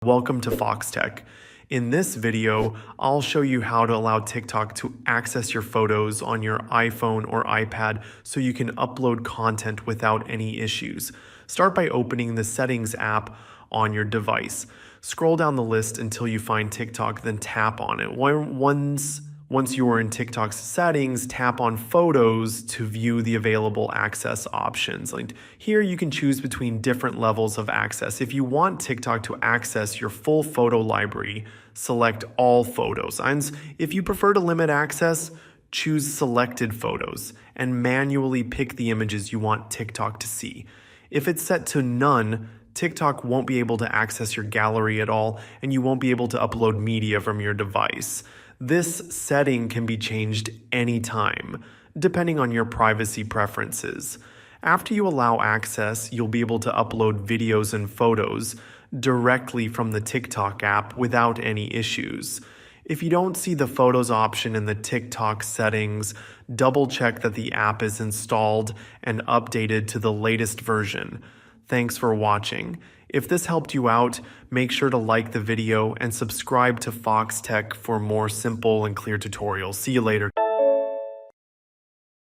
Welcome to Foxtecc. In this video, I'll show you how to allow TikTok to access your photos on your iPhone or iPad so you can upload content without any issues. Start by opening the Settings app on your device. Scroll down the list until you find TikTok, then tap on it. Once you are in TikTok's settings, tap on Photos to view the available access options. Here you can choose between different levels of access. If you want TikTok to access your full photo library, select All Photos. And if you prefer to limit access, choose Selected Photos and manually pick the images you want TikTok to see. If it's set to None, TikTok won't be able to access your gallery at all, and you won't be able to upload media from your device. This setting can be changed anytime, depending on your privacy preferences. After you allow access, you'll be able to upload videos and photos directly from the TikTok app without any issues. If you don't see the photos option in the TikTok settings, double check that the app is installed and updated to the latest version. Thanks for watching. If this helped you out, make sure to like the video and subscribe to Foxtecc for more simple and clear tutorials. See you later.